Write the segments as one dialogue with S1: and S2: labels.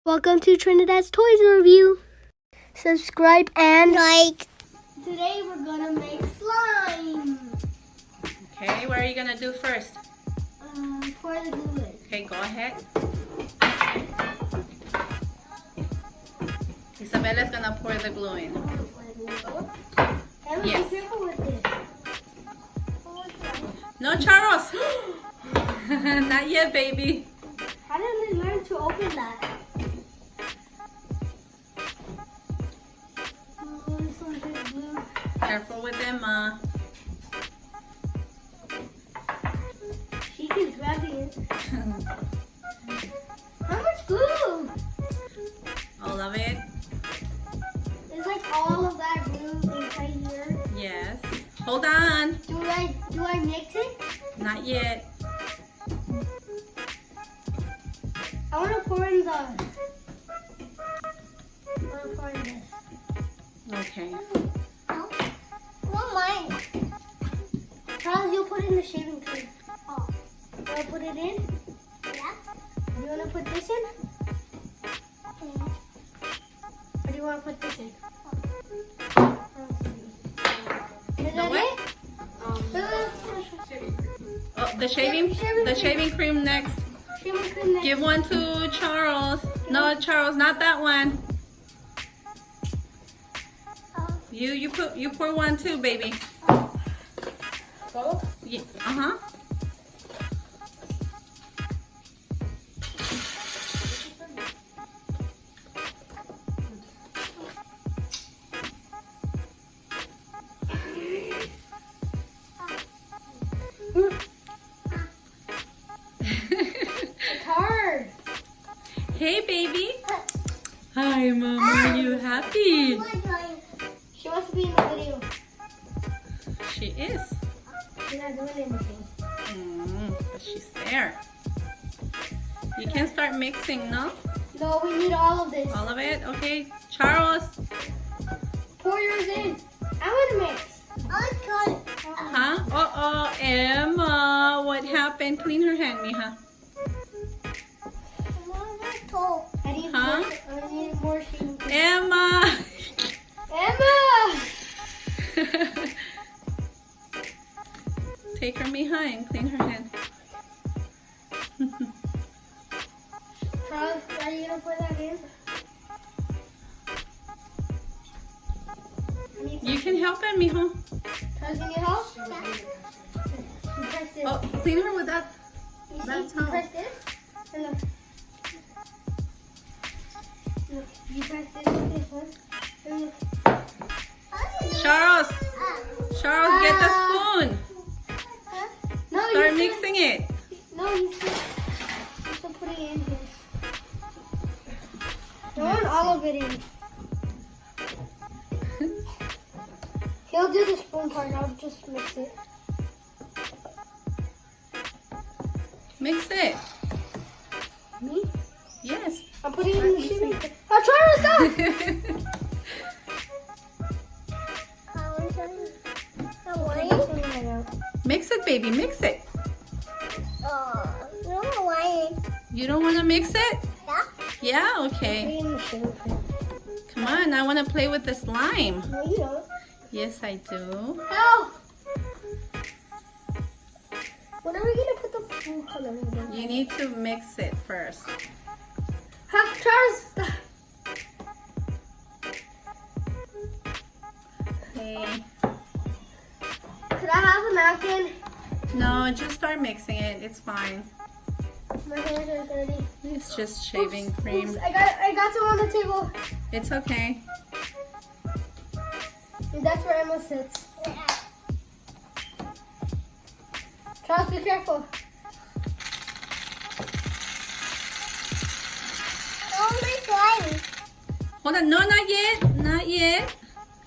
S1: Welcome to Trinidad's Toys Review. Subscribe and like. Today we're gonna make slime.
S2: Okay, what are you gonna do first?
S1: Pour the glue in.
S2: Okay, go ahead. Isabella's gonna pour the glue in.
S1: And
S2: Yes.
S1: be careful with this.
S2: No, Charles! Not yet, baby.
S1: How did we learn to open that? This one has glue.
S2: Careful with Emma.
S1: She keeps grabbing it. How much glue?
S2: All of it?
S1: There's like all of that glue inside here.
S2: Yes. Hold on.
S1: Do I mix it?
S2: Not yet.
S1: I want to pour in this.
S2: Okay.
S1: No, not mine. Charles, you'll put in the shaving cream. Oh. You want to put it in? Yeah. You want to put this in? Yeah. Or do you want to put this in? Is
S2: The
S1: that
S2: what?
S1: it?
S2: Oh, the shaving cream next.
S1: Shaving cream next.
S2: Give one to Charles. No, Charles, not that one. You pour one too, baby.
S1: Both?
S2: Yeah, uh-huh.
S1: It's hard.
S2: Hey, baby. Hi, Mom. Are you happy?
S1: She wants to be in the video.
S2: She is.
S1: She's not doing anything.
S2: But she's there. You can start mixing, no?
S1: No, we need all of this.
S2: All of it? Okay. Charles.
S1: Pour yours in. I want to mix.
S2: Huh? Uh-oh. Emma. What happened? Clean her hand, mija.
S1: I need
S2: Huh?
S1: more. I need more shaving cream.
S2: Emma.
S1: Emma!
S2: Take her, mija, and clean her hand.
S1: Charles, are you gonna put that in?
S2: You can help him, mijo.
S1: Charles, can you help? Yeah. You press this.
S2: Oh, clean her with that.
S1: You see?
S2: that's
S1: You
S2: how.
S1: press this. And look. Look. You press this with this one. And look.
S2: Charles. Charles, get the spoon.
S1: No,
S2: Start
S1: you
S2: mixing it.
S1: No, he's still putting it in here. I want all of it in. He'll do the spoon part. I'll just mix it.
S2: Mix it.
S1: Me?
S2: Yes.
S1: I'm putting it in the shaving cream. I'm trying to stop.
S2: Mix it, baby. Mix it. You don't want to mix it? Yeah, okay. Come on, I want to play with the slime.
S1: No, you don't.
S2: Yes, I do.
S1: Help! When are we gonna put the food color in?
S2: You need to mix it first.
S1: Charles, stop.
S2: Okay.
S1: Could I have a napkin?
S2: No, just start mixing it. It's fine.
S1: My hands are dirty.
S2: It's just shaving
S1: Oops,
S2: cream.
S1: oops, I got some on the table.
S2: It's okay.
S1: And that's where Emma sits. Charles, be careful. Oh, my slime.
S2: Hold on. No, not yet. Not yet.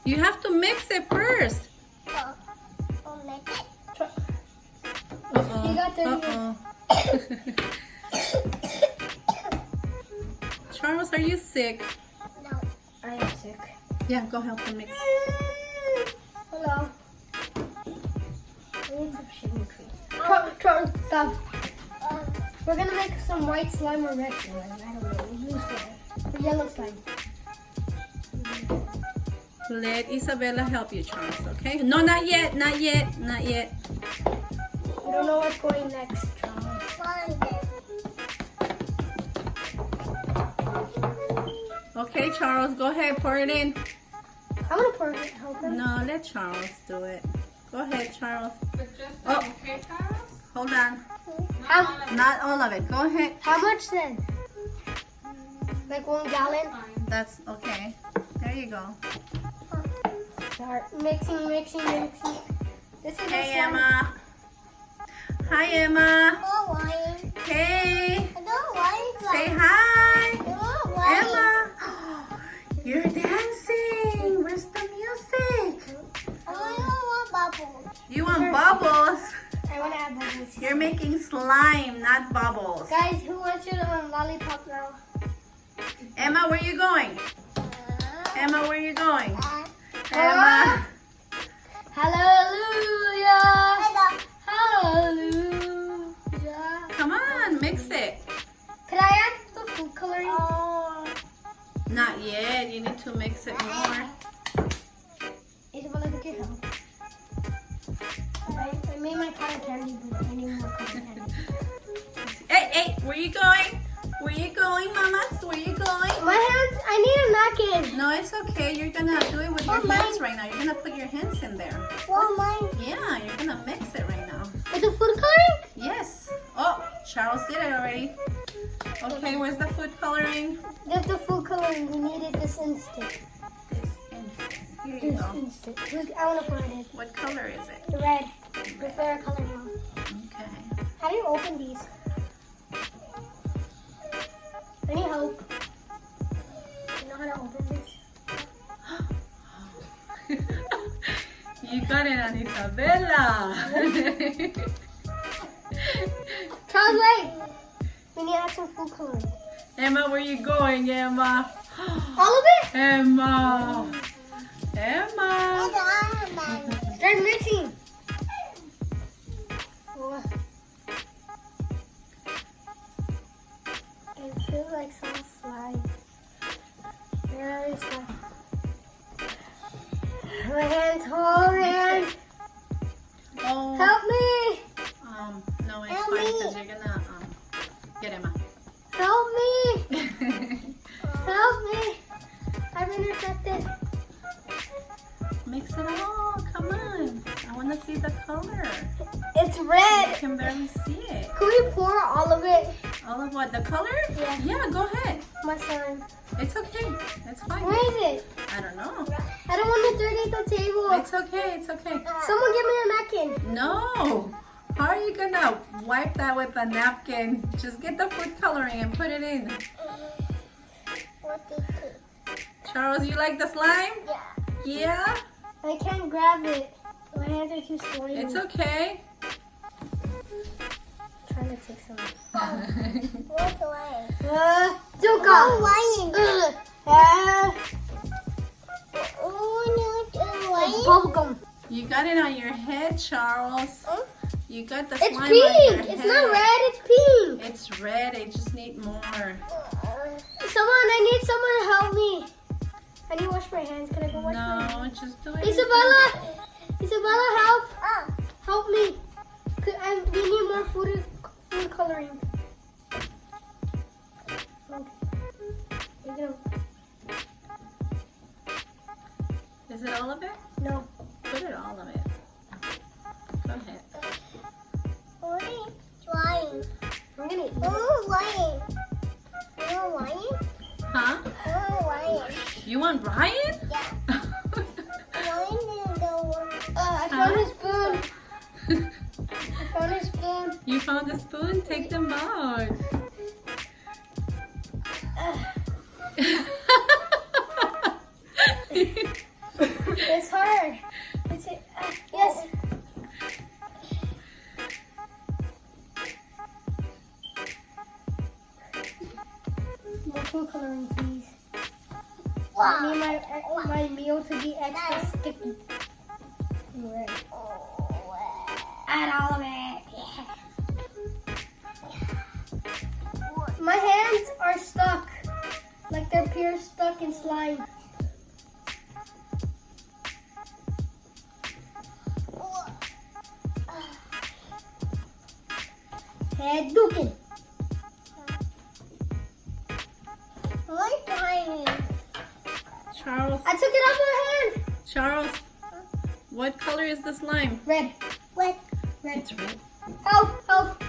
S2: You have to mix it first. Uh-oh.
S1: You got dirty.
S2: Uh-oh. Charles, are you sick?
S1: No. I am sick.
S2: Yeah, go help him mix.
S1: Hello. I need some shaving cream. Charles, stop. We're gonna make some white slime or red slime. I don't know. Blue slime. Yellow slime.
S2: Let Isabella help you, Charles, okay? No, not yet, not yet, not yet.
S1: We don't know what's going next, Charles.
S2: Okay, Charles, go ahead, pour it in.
S1: I'm gonna pour it. Help him.
S2: No, let Charles do it. Go ahead, Charles.
S3: But just
S2: Oh.
S3: okay, Charles?
S2: Hold on.
S1: How,
S2: Not all of it. Go ahead.
S1: how much then? Like 1 gallon?
S3: Fine.
S2: That's okay. There you go.
S1: Start mixing. This is the
S2: Hey,
S1: slime.
S2: Emma. Hi, Emma.
S1: Oh, wine.
S2: Hey.
S1: I don't want
S2: Say hi.
S1: I
S2: Emma. You're dancing. Where's the music?
S1: I don't want bubbles.
S2: You want bubbles?
S1: I want to add bubbles.
S2: You're making slime, not bubbles.
S1: Guys, who wants your lollipop now?
S2: Emma, where you going? Emma, where you going? Emma.
S1: Hallelujah. Hallelujah.
S2: Come on, mix it.
S1: Could I add the food coloring?
S2: Not yet. You need to mix it more.
S1: Isabella, could you help? I made my cotton candy, but I need more cotton candy.
S2: Hey, where you going? Where you going, mamas? Where you going?
S1: My hands, I need a napkin.
S2: No, it's okay. You're gonna do it with your
S1: Oh, mine.
S2: hands right now. You're gonna put your hands in there.
S1: Well, mine.
S2: Yeah, you're gonna mix it right now.
S1: With the food coloring?
S2: Yes. Oh, Charles did it already. Okay, where's the food coloring?
S1: Get the food coloring. We need it this instant.
S2: This instant. Here you
S1: This
S2: go.
S1: instant. Look, I want to put it in.
S2: What color is it?
S1: The red. The fair color now.
S2: Okay.
S1: How do you open these? I need help. You know how to open this?
S2: You got it on Isabella.
S1: Charles, wait. We need to add some food coloring.
S2: Emma, where you going, Emma?
S1: All of it?
S2: Emma. Emma.
S1: Start mixing. Oh. It feels like some slime. Very slime. My hands, hold hands.
S2: Oh.
S1: Help me.
S2: No, it's
S1: Help
S2: fine
S1: me.
S2: because you're gonna get Emma.
S1: Help me. Help me. I've been infected.
S2: Mix it all. Come on. I want to see the color.
S1: It's
S2: I
S1: red.
S2: can barely see it.
S1: Could we pour all of it?
S2: All of what? The color?
S1: Yeah.
S2: Yeah, go ahead.
S1: My slime.
S2: It's okay. It's fine.
S1: Where is it?
S2: I don't know.
S1: I don't want to throw it at the table.
S2: It's okay. It's okay.
S1: Someone give me a napkin.
S2: No. How are you gonna wipe that with a napkin? Just get the food coloring and put it in. Charles, you like the slime?
S1: Yeah.
S2: Yeah?
S1: I can't grab it. My hands are too slimy.
S2: It's okay.
S1: Trying to take some.
S4: Walk away.
S1: Zuka.
S4: Oh, wine. Oh, no,
S1: Bubblegum.
S2: You got it on your head, Charles. You got the
S1: It's
S2: slime on your
S1: pink.
S2: head.
S1: It's not red. It's pink.
S2: It's red. I just need more.
S1: Someone, I need someone to help me. I need to wash my hands. Can I go wash my hands?
S2: No, just do it.
S1: Isabella. Isabella, help.
S4: Oh,
S1: Help me. We need more food coloring. Okay. Take it out.
S2: Is it all of it?
S1: No.
S2: Put it all of it. Go ahead.
S4: wine. Wine.
S1: I'm gonna eat it.
S4: Oh, wine. You want wine?
S2: Huh?
S4: Oh, wine.
S2: You want Ryan?
S4: Yeah. Wine is the one.
S1: I found a spoon. I found a spoon.
S2: You found a spoon? Take them out.
S1: It's hard. Yes. More food coloring, please. I need my meal to be extra sticky. Right. Add all of it. Yeah. My hands are stuck. Like they're pure stuck in slime. Hadouken.
S4: One tiny.
S2: Charles.
S1: I took it off my hand.
S2: Charles. What color is the slime?
S1: Red.
S4: What?
S1: Red.
S2: It's red.
S1: Help! Help!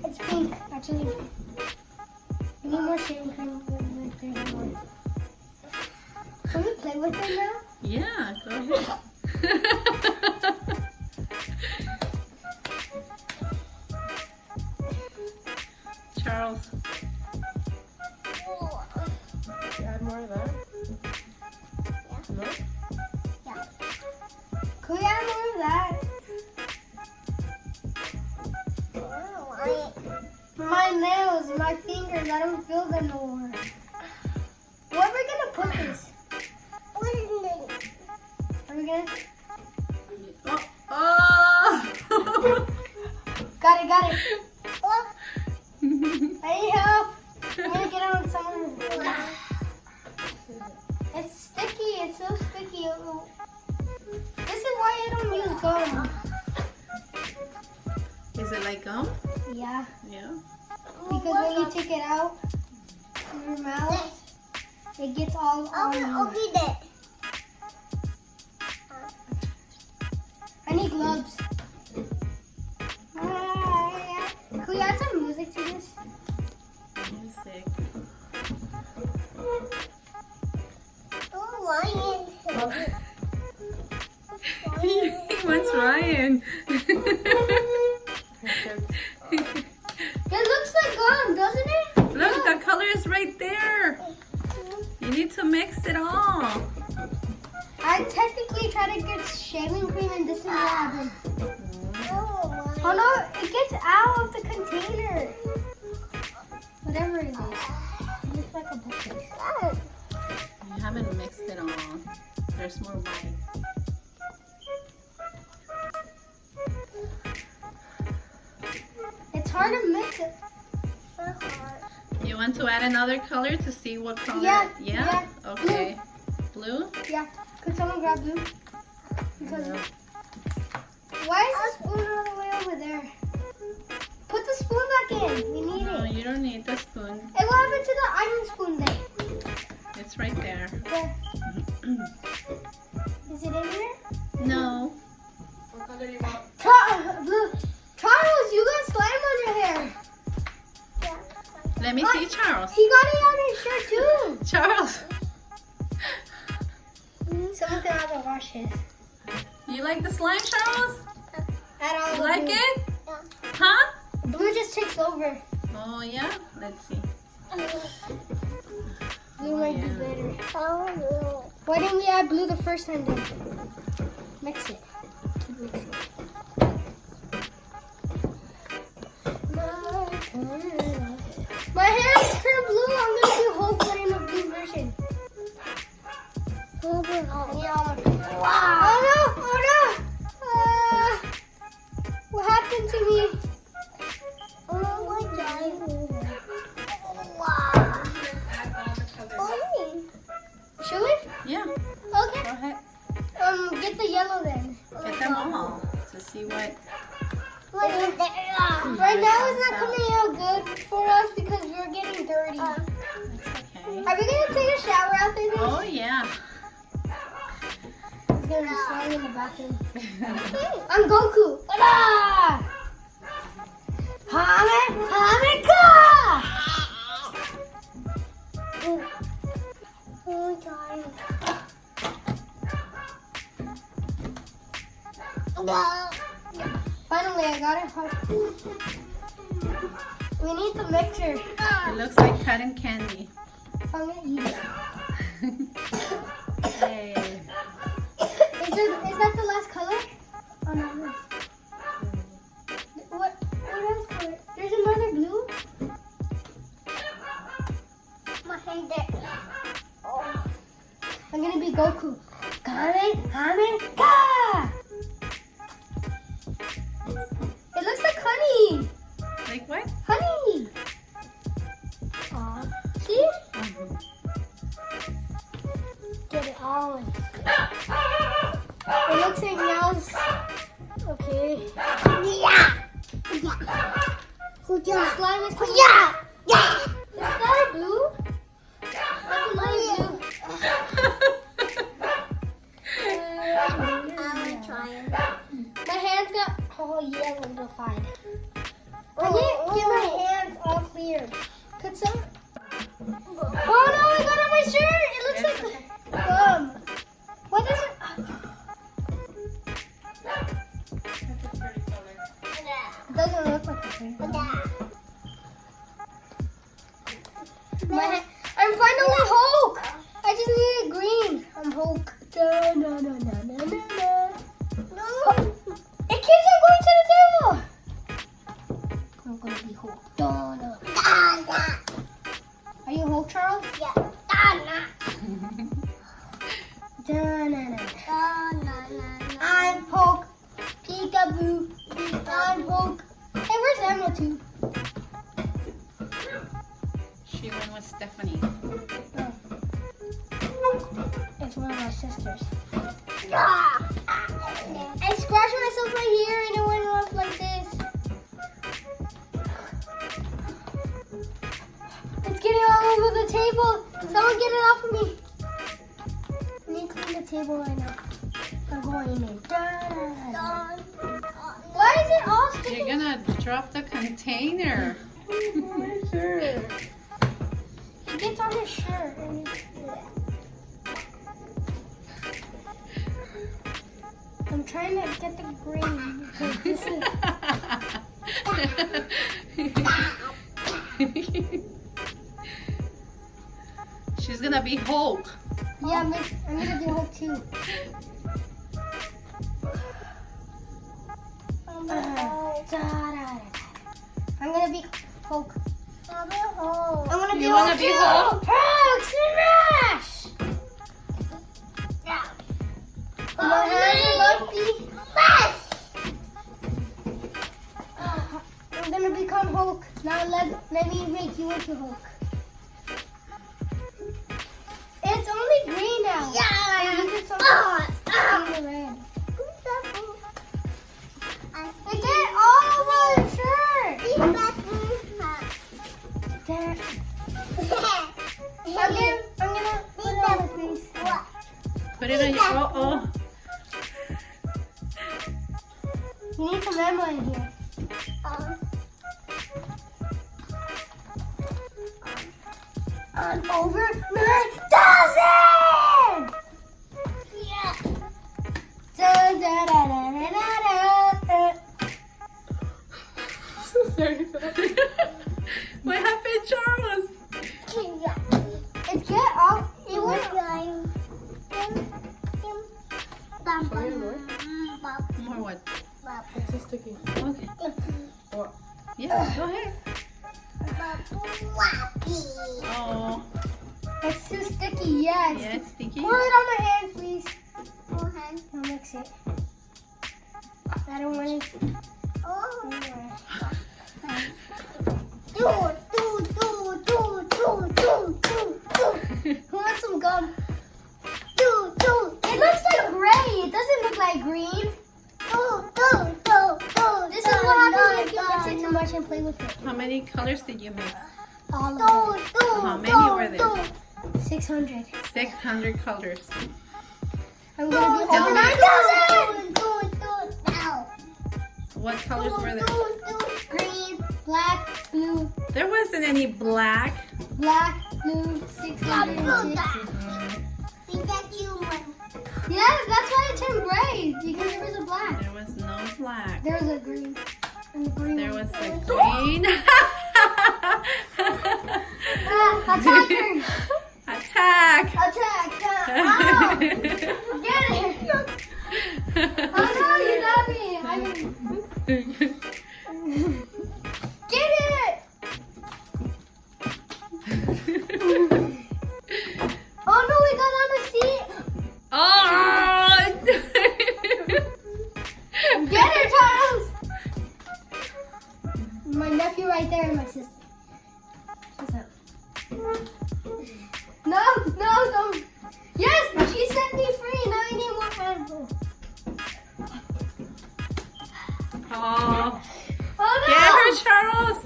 S1: It's pink, actually. We need more shaving cream. Can we play with it now?
S2: Yeah, go ahead. Charles.
S3: Add more of that. No?
S1: Could we add more of that? My nails, my fingers, I don't feel them no more. Where are we gonna put this? Are we gonna?
S2: Oh!
S1: Got it. I need help. I'm gonna get on someone. It's sticky. It's so sticky. This is why I don't use gum.
S2: Is it like gum?
S1: Yeah,
S2: Yeah.
S1: because when you take it out of your mouth, it gets all on you. I need gloves. Can we add some music to this?
S2: Music. What's Ryan?
S1: It looks like gum, doesn't it?
S2: Look, the color is right there. You need to mix it all.
S1: I technically tried to get shaving cream and this is what happened. Oh no, it gets out of the container. Whatever it is. It looks like a bookcase.
S2: You haven't mixed it all. There's more white.
S1: It's hard to mix it.
S2: You want to add another color to see what color?
S1: Yeah,
S2: Yeah?
S1: yeah.
S2: Okay. Blue?
S1: Yeah. Could someone grab blue? Because why is the spoon all the way over there? Put the spoon back in. We need
S2: No,
S1: it.
S2: you don't need the spoon.
S1: Hey, what happened to the iron spoon then?
S2: It's right there.
S1: Where? Is it in here?
S2: No.
S3: What color do you want?
S1: Blue. Charles, you got slime on your hair.
S2: Let me see Charles.
S1: He got it on his shirt too.
S2: Charles,
S1: Someone can have to wash his.
S2: you like the slime, Charles?
S1: Add all
S2: You
S1: the
S2: like
S1: blue.
S2: it? Huh?
S1: Blue just takes over.
S2: Oh, yeah? Let's see.
S1: Blue might be better. Why didn't we add blue the first time then? Mix it. Keep mixing. My hair is turned blue. I'm gonna do whole put in a blue version. Wow. Oh no! What happened to me? Should we?
S2: Yeah,
S1: Okay.
S2: go ahead.
S1: Get the yellow then.
S2: Get them all to see what.
S1: Right now it's not coming out good for us because we're getting dirty.
S2: It's okay.
S1: Are we gonna take a shower after this?
S2: Oh, yeah.
S1: It's gonna be slime in the bathroom. I'm Goku. Ah! Hameka! Finally, I got it. We need the mixer.
S2: It looks like cotton candy.
S1: I'm gonna eat it.
S2: Hey.
S1: Is that the last color? Oh no. No. What else color? There's another blue. I'm gonna be Goku. Kamehameha! It looks like honey.
S2: Like what?
S1: Honey. Aw. See?
S2: Mhm.
S1: Oh. It looks like now it's okay.
S4: Yeah. Yeah.
S1: The slime is coming.
S4: Yeah. Yeah.
S1: Is that a blue? That's a light blue.
S4: I'm trying.
S1: My hands got yellowified. I didn't get my hands all cleared. Could some? Oh no! I got on my shirt. It looks like gum. What is it?
S3: That's a pretty color.
S1: It doesn't look like a thing. I'm finally Hulk. I just needed green. I'm Hulk. Da, na, na, na, na, na, na. It keeps on going to the table. I'm gonna be Hulk. Da, na. Are you Hulk, Charles?
S4: Yeah.
S1: Da, na, na. I'm Hulk. Peekaboo. I'm Hulk. Hey, where's Emma too?
S2: She went with Stephanie.
S1: It's one of my sisters. I scratched myself right here and it went off like this. It's getting all over the table. Someone get it off of me. I need to clean the table right now. I'm going in. Why is it all sticking?
S2: You're gonna drop the container.
S3: Sure.
S1: It gets on his shirt. I'm trying to get the green because this is.
S2: She's gonna be Hulk.
S1: Yeah, I'm gonna do Hulk too. I'm gonna be Hulk. I'm gonna be
S2: You
S1: Hulk
S2: wanna be
S1: too.
S2: Hulk?
S1: Hulk smash! My hands are lumpy. I'm gonna become Hulk. Now let me make you into Hulk. It's only green now. I need it something red. It get all over the shirt. I'm gonna put it on my face.
S2: Put it on your. Oh,
S1: You need some Emma in here. I'm over 9,000! Dun, dun, dun, dun, dun, dun, dun.
S3: So sorry.
S2: what happened, Charles?
S1: It get off. It went.
S2: More what?
S3: It's so sticky.
S2: Okay.
S3: What?
S2: Yeah, go ahead. Oh,
S1: It's too sticky. Yeah. It's
S2: yeah, it's sticky.
S1: Pour it on my hand, please. I'll mix it. I don't want it. Who wants some gum? It looks like gray. It doesn't look like green. This is what happens if you mix it too much and play with it.
S2: How many colors did you mix?
S1: All of
S2: How many were there?
S1: it. 600.
S2: 600 colors.
S1: I'm gonna be
S2: Tell
S1: over
S2: me.
S1: 9,000.
S2: What colors were there?
S1: Green, black, blue,
S2: There wasn't any black.
S1: blue, 606. Yeah, that's why it turned gray, because there was a black.
S2: There was no black.
S1: There was a green. And the green.
S2: There was a green.
S1: Attacker!
S2: Attack!
S1: Attack! Ow! Get it! Oh no, you got me! Get it! Oh no, we got on the seat!
S2: Oh!
S1: Get her, Charles! My nephew right there and my sister. What's up? No, don't. Yes, she said
S2: Oh,
S1: Oh no!
S2: get her, Charles.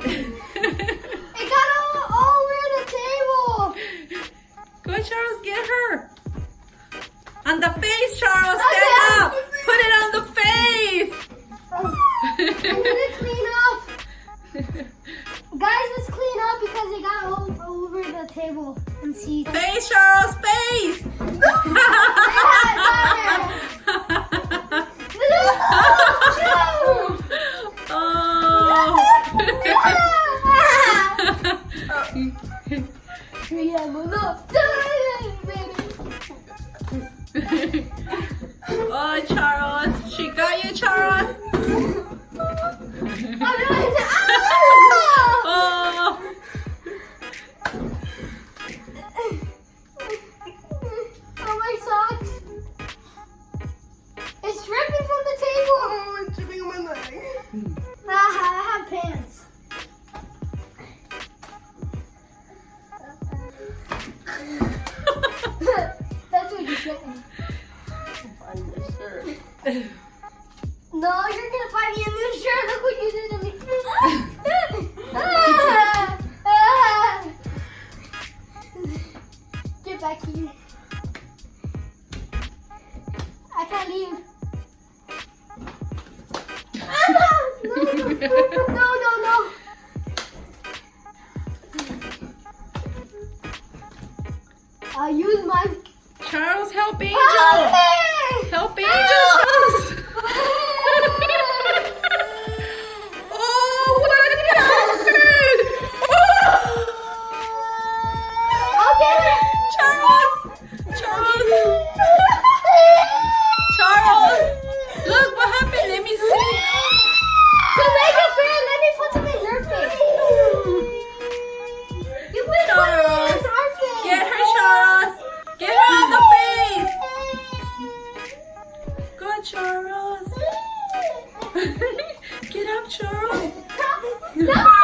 S1: It got all over the table.
S2: Go, Charles, get her. On the face, Charles.
S1: Okay.
S2: Stand up. Put it on the face.
S1: I need to clean up. Guys, let's clean up because it got all over the table and seats.
S2: Face, Charles, face. Oh, Charles. She got you, Charles. Oh.
S1: Oh, my socks. It's dripping from the table.
S3: Oh, it's dripping on my leg.
S1: I have pants. That's what you said.
S3: Find your shirt.
S1: No, you're gonna buy me a new shirt. Look what you did to me. Get back here. I can't leave. No. I'll use my.
S2: Charles, help Angel.
S1: Help me!
S2: Help Angel. Oh, what happened?
S1: I'll get it!
S2: Charles. Look what happened. Let me see.
S1: To make it fair, let me put some in your face. You put
S2: Charles,
S1: it in our face.
S2: Get her, Charles. Get her on the face. Good, Charles. Get up, Charles.
S1: No!